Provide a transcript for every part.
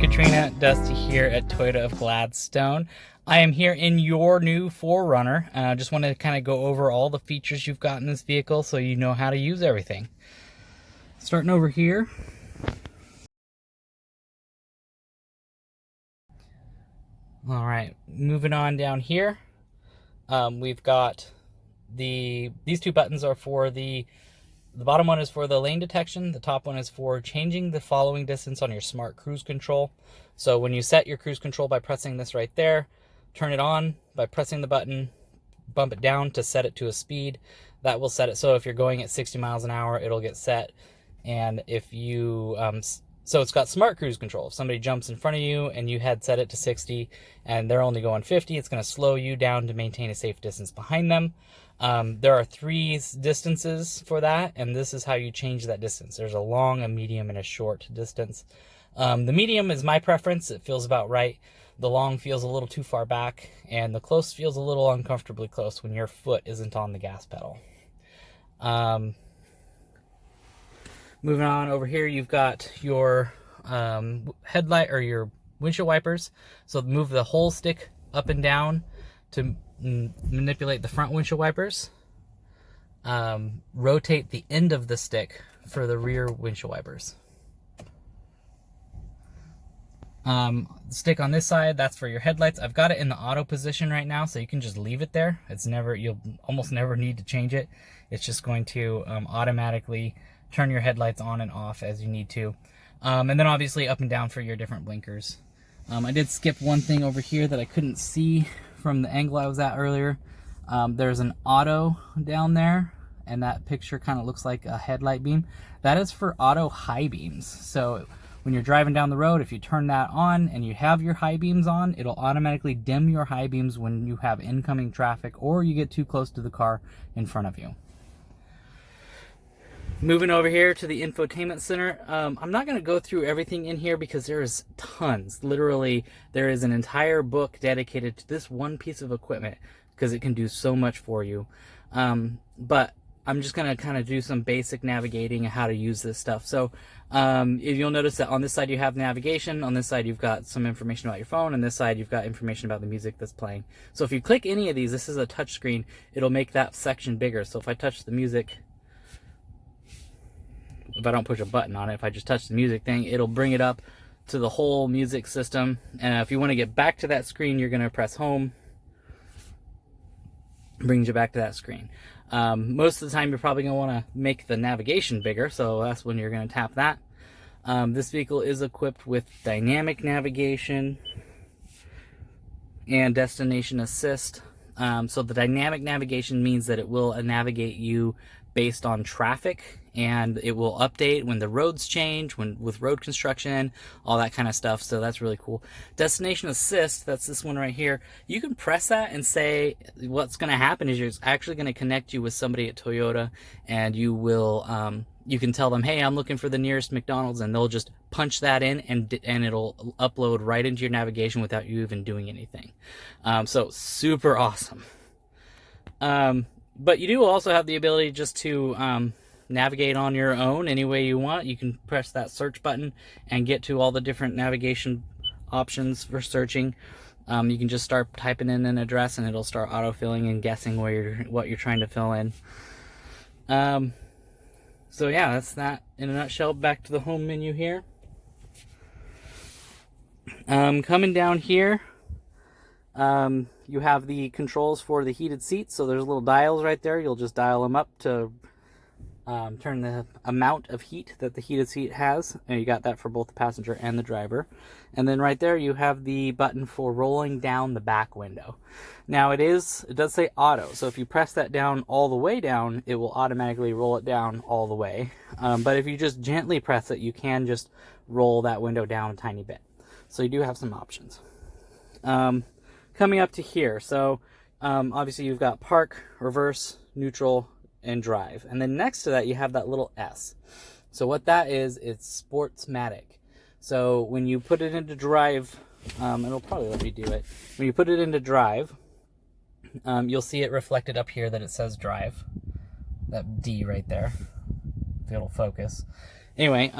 Katrina, Dusty here at Toyota of Gladstone. I am here in your new 4Runner. I just wanted to kind of go over all the features you've got in this vehicle so you know how to use everything. Starting over here. All right, moving on down here. We've got these two buttons are for the bottom one is for the lane detection. The top one is for changing the following distance on your smart cruise control. So when you set your cruise control by pressing this right there, turn it on by pressing the button, bump it down to set it to a speed. That will set it. So if you're going at 60 miles an hour, it'll get set. And if you, so it's got smart cruise control. If somebody jumps in front of you and you had set it to 60 and they're only going 50, it's going to slow you down to maintain a safe distance behind them. There are 3 distances for that, and this is how you change that distance. There's a long, a medium, and a short distance. The medium is my preference. It feels about right. The long feels a little too far back, and the close feels a little uncomfortably close when your foot isn't on the gas pedal. Moving on over here, you've got your headlight or your windshield wipers. So move the whole stick up and down to manipulate the front windshield wipers. Rotate the end of the stick for the rear windshield wipers. Stick on this side, that's for your headlights. I've got it in the auto position right now, so you can just leave it there. You'll almost never need to change it. It's just going to automatically turn your headlights on and off as you need to. And then obviously up and down for your different blinkers. I did skip one thing over here that I couldn't see from the angle I was at earlier. There's an auto down there, and that picture kind of looks like a headlight beam. That is for auto high beams. So when you're driving down the road, if you turn that on and you have your high beams on, it'll automatically dim your high beams when you have incoming traffic or you get too close to the car in front of you. Moving over here to the infotainment center, I'm not going to go through everything in here because there is tons. Literally, there is an entire book dedicated to this one piece of equipment because it can do so much for you. But I'm just going to kind of do some basic navigating and how to use this stuff. So if you'll notice that on this side you have navigation, on this side you've got some information about your phone, and this side you've got information about the music that's playing. So if you click any of these, this is a touch screen, it'll make that section bigger. So if I touch the music, if I don't push a button on it, if I just touch the music thing, it'll bring it up to the whole music system. And if you want to get back to that screen, you're going to press home. Brings you back to that screen. Most of the time, you're probably going to want to make the navigation bigger, so that's when you're going to tap that. This vehicle is equipped with dynamic navigation and destination assist. So the dynamic navigation means that it will navigate you based on traffic, and it will update when the roads change, with road construction, all that kind of stuff. So that's really cool. Destination assist, that's this one right here. You can press that and say what's going to happen is you're actually going to connect you with somebody at Toyota, and you will you can tell them, hey, I'm looking for the nearest McDonald's, and they'll just punch that in, and it'll upload right into your navigation without you even doing anything. So super awesome. But you do also have the ability just to navigate on your own any way you want. You can press that search button and get to all the different navigation options for searching. You can just start typing in an address and it'll start autofilling and guessing what you're trying to fill in. So yeah, that's that in a nutshell. Back to the home menu here. Coming down here, you have the controls for the heated seats. So there's little dials right there. You'll just dial them up to turn the amount of heat that the heated seat has. And you got that for both the passenger and the driver. And then right there you have the button for rolling down the back window. Now it does say auto. So if you press that down all the way down, it will automatically roll it down all the way. But if you just gently press it, you can just roll that window down a tiny bit. So you do have some options. Coming up to here, so obviously you've got park, reverse, neutral, and drive. And then next to that you have that little S. So what that is, it's Sportsmatic. So when you put it into drive, it'll probably let me do it. When you put it into drive, you'll see it reflected up here that it says drive. That D right there, if it'll focus. Anyway,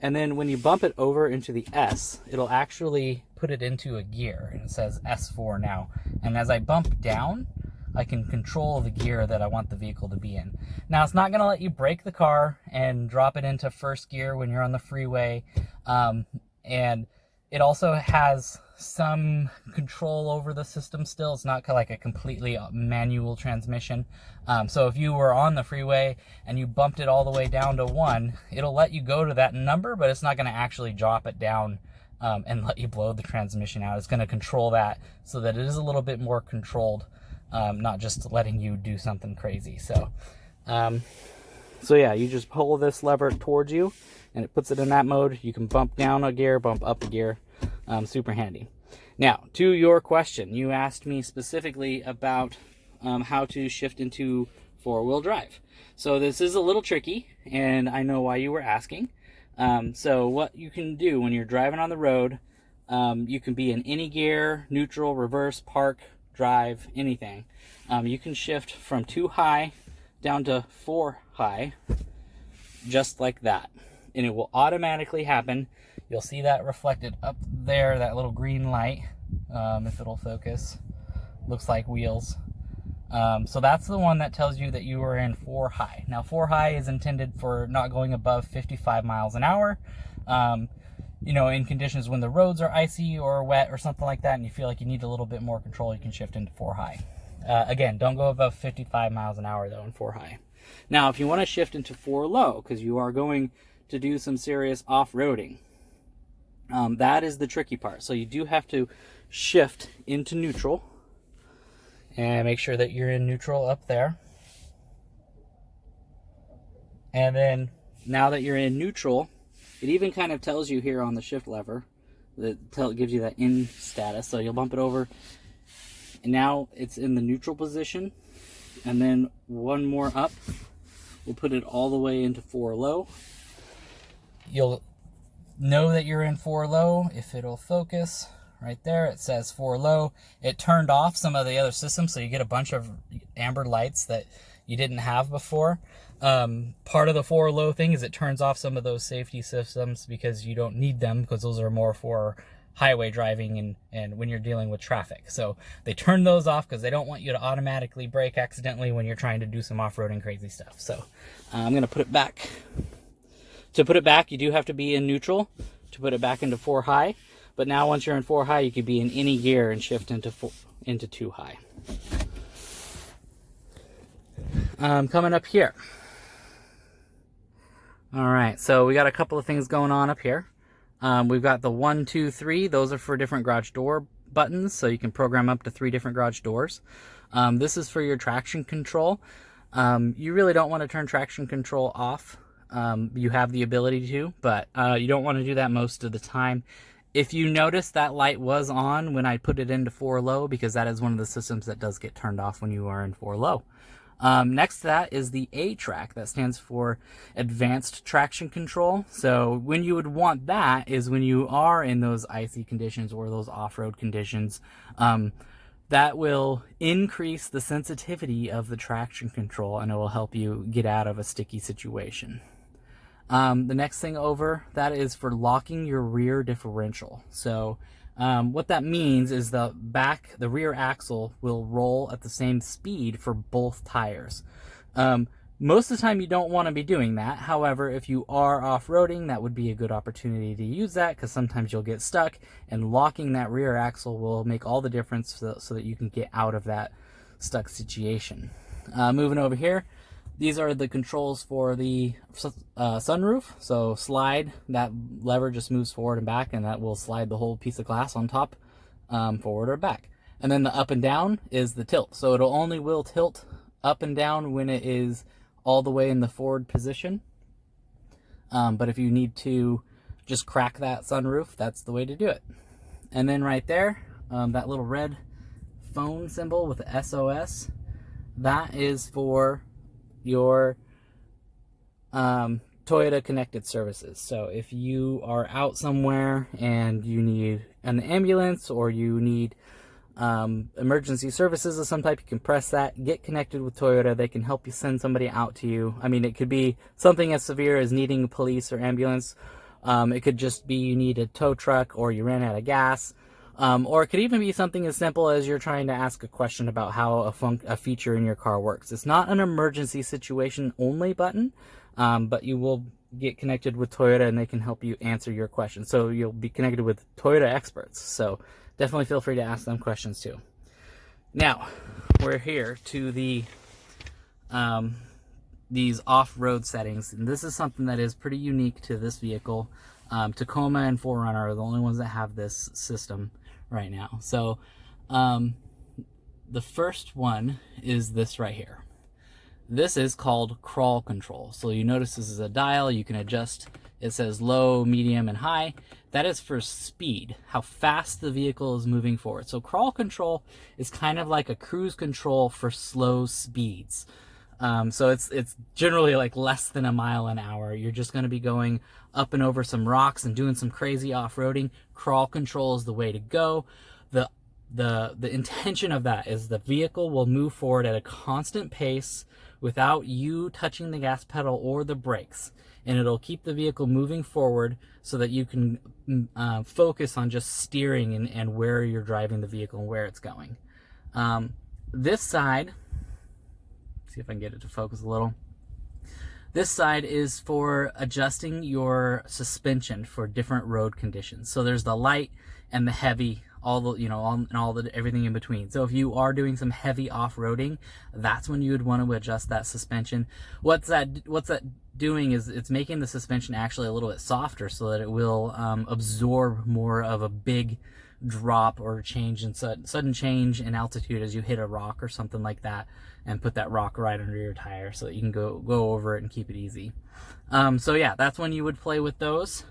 And then when you bump it over into the S, it'll actually put it into a gear, and it says S4 now. And as I bump down, I can control the gear that I want the vehicle to be in. Now, it's not going to let you brake the car and drop it into first gear when you're on the freeway. And it also has some control over the system still. It's not like a completely manual transmission. So if you were on the freeway and you bumped it all the way down to 1, it'll let you go to that number, but it's not going to actually drop it down and let you blow the transmission out. It's going to control that so that it is a little bit more controlled, not just letting you do something crazy. So yeah, you just pull this lever towards you and it puts it in that mode. You can bump down a gear, bump up a gear. Super handy. Now, to your question, you asked me specifically about how to shift into 4-wheel drive. So this is a little tricky, and I know why you were asking. So what you can do when you're driving on the road, you can be in any gear, neutral, reverse, park, drive, anything. You can shift from 2 high down to 4 high, just like that. And it will automatically happen. You'll see that reflected up there, that little green light, if it'll focus. Looks like wheels. So that's the one that tells you that you are in 4 high. Now, 4 high is intended for not going above 55 miles an hour. You know, in conditions when the roads are icy or wet or something like that, and you feel like you need a little bit more control, you can shift into 4 high. Again, don't go above 55 miles an hour, though, in 4 high. Now, if you want to shift into 4 low, because you are going to do some serious off-roading, that is the tricky part. So you do have to shift into neutral and make sure that you're in neutral up there. And then now that you're in neutral, it even kind of tells you here on the shift lever that gives you that in status. So you'll bump it over and now it's in the neutral position. And then one more up, we'll put it all the way into 4 low. You'll know that you're in 4 low if it'll focus. Right there, it says 4 low. It turned off some of the other systems, so you get a bunch of amber lights that you didn't have before. Part of the 4 low thing is it turns off some of those safety systems because you don't need them, because those are more for highway driving and when you're dealing with traffic. So they turn those off because they don't want you to automatically brake accidentally when you're trying to do some off-roading crazy stuff. So I'm going to put it back. To put it back, you do have to be in neutral to put it back into 4 high. But now once you're in 4 high, you could be in any gear and shift into 2 high. Coming up here. All right, so we got a couple of things going on up here. We've got the 1, 2, 3. Those are for different garage door buttons, so you can program up to 3 different garage doors. This is for your traction control. You really don't want to turn traction control off. You have the ability to, but you don't want to do that most of the time. If you notice, that light was on when I put it into 4 low, because that is one of the systems that does get turned off when you are in 4 low. Next to that is the A-track. That stands for Advanced Traction Control. So when you would want that is when you are in those icy conditions or those off-road conditions. That will increase the sensitivity of the traction control, and it will help you get out of a sticky situation. The next thing over, that is for locking your rear differential. So what that means is the rear axle will roll at the same speed for both tires. Most of the time you don't want to be doing that. However, if you are off-roading, that would be a good opportunity to use that, because sometimes you'll get stuck, and locking that rear axle will make all the difference so that you can get out of that stuck situation. Moving over here, these are the controls for the sunroof. So slide, that lever just moves forward and back, and that will slide the whole piece of glass on top, forward or back. And then the up and down is the tilt. So it'll only will tilt up and down when it is all the way in the forward position. But if you need to just crack that sunroof, that's the way to do it. And then right there, that little red phone symbol with the SOS, that is for your Toyota connected services. So if you are out somewhere and you need an ambulance, or you need emergency services of some type, you can press that, get connected with Toyota. They can help you send somebody out to you. I mean, it could be something as severe as needing police or ambulance, It could just be you need a tow truck, or you ran out of gas. Or it could even be something as simple as you're trying to ask a question about how a feature in your car works. It's not an emergency situation only button, but you will get connected with Toyota and they can help you answer your questions. So you'll be connected with Toyota experts. So definitely feel free to ask them questions too. Now, we're here to these off-road settings, and this is something that is pretty unique to this vehicle. Tacoma and 4Runner are the only ones that have this system right now. So the first one is this right here. This is called crawl control. So you notice this is a dial. You can adjust. It says low, medium, and high. That is for speed, how fast the vehicle is moving forward. So crawl control is kind of like a cruise control for slow speeds. So it's generally like less than a mile an hour. You're just going to be going up and over some rocks and doing some crazy off-roading. Crawl control is the way to go. The intention of that is the vehicle will move forward at a constant pace without you touching the gas pedal or the brakes, and it'll keep the vehicle moving forward so that you can focus on just steering and where you're driving the vehicle and where it's going. This side, see if I can get it to focus a little. This side is for adjusting your suspension for different road conditions. So there's the light and the heavy, everything in between. So if you are doing some heavy off-roading, that's when you would want to adjust that suspension. What's that doing is it's making the suspension actually a little bit softer so that it will absorb more of a big drop or change in sudden change in altitude as you hit a rock or something like that, and put that rock right under your tire so that you can go over it and keep it easy. So yeah, that's when you would play with those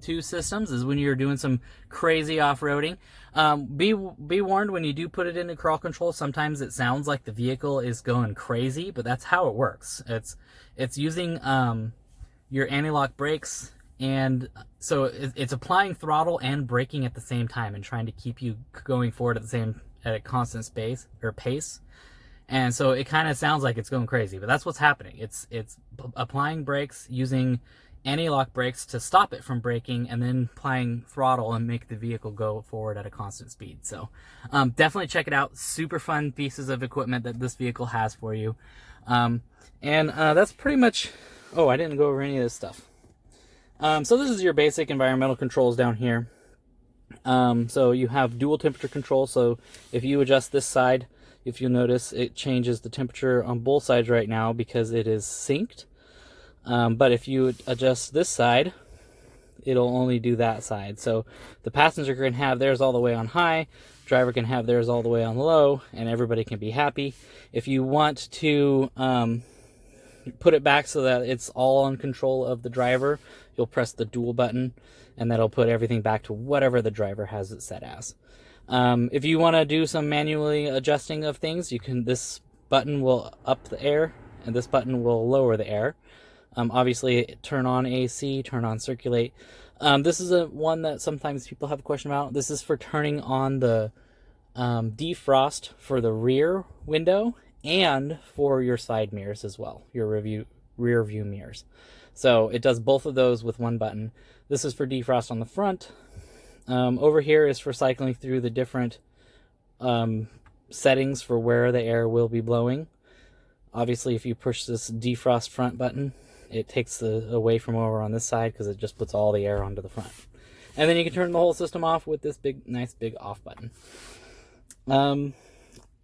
two systems, is when you're doing some crazy off-roading. Be warned, when you do put it into crawl control, sometimes it sounds like the vehicle is going crazy, but that's how it works. It's using your anti-lock brakes, and so it's applying throttle and braking at the same time and trying to keep you going forward at a constant pace. And so it kind of sounds like it's going crazy, but that's what's happening. It's applying brakes, using anti-lock brakes to stop it from braking, and then applying throttle and make the vehicle go forward at a constant speed. So definitely check it out. Super fun pieces of equipment that this vehicle has for you. That's pretty much, I didn't go over any of this stuff. So this is your basic environmental controls down here. So you have dual temperature control. So if you adjust this side, if you notice, it changes the temperature on both sides right now because it is synced. But if you adjust this side, it'll only do that side. So the passenger can have theirs all the way on high, driver can have theirs all the way on low, and everybody can be happy. If you want to put it back so that it's all on control of the driver, you'll press the dual button, and that'll put everything back to whatever the driver has it set as. If you want to do some manually adjusting of things, this button will up the air, and this button will lower the air. Obviously, turn on AC, turn on circulate. This is one that sometimes people have a question about. This is for turning on the defrost for the rear window and for your side mirrors as well, your rear view mirrors. So it does both of those with one button. This is for defrost on the front. Over here is for cycling through the different settings for where the air will be blowing. Obviously, if you push this defrost front button, it takes away from over on this side because it just puts all the air onto the front. And then you can turn the whole system off with this nice big off button.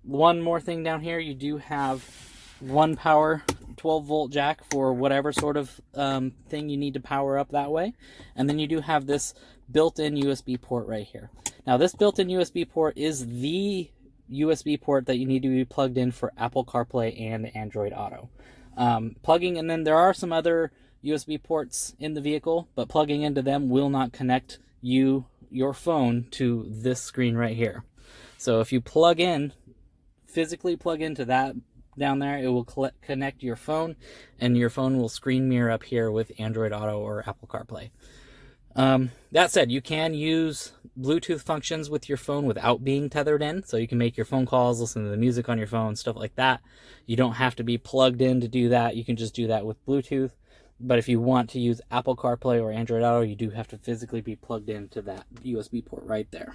One more thing down here, you do have one power 12-volt jack for whatever sort of thing you need to power up that way. And then you do have this built-in USB port right here. Now, this built-in USB port is the USB port that you need to be plugged in for Apple CarPlay and Android Auto. And then there are some other USB ports in the vehicle, but plugging into them will not connect your phone to this screen right here. So if you physically plug into that down there, it will connect your phone, and your phone will screen mirror up here with Android Auto or Apple CarPlay. That said, you can use Bluetooth functions with your phone without being tethered in, so you can make your phone calls, listen to the music on your phone, stuff like that. You don't have to be plugged in to do that. You can just do that with Bluetooth. But if you want to use Apple CarPlay or Android Auto, you do have to physically be plugged into that USB port right there.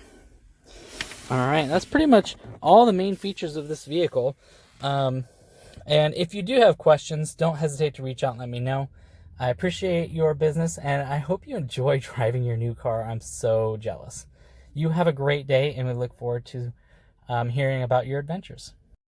All right, that's pretty much all the main features of this vehicle. And if you do have questions, don't hesitate to reach out and let me know. I appreciate your business, and I hope you enjoy driving your new car. I'm so jealous. You have a great day, and we look forward to hearing about your adventures.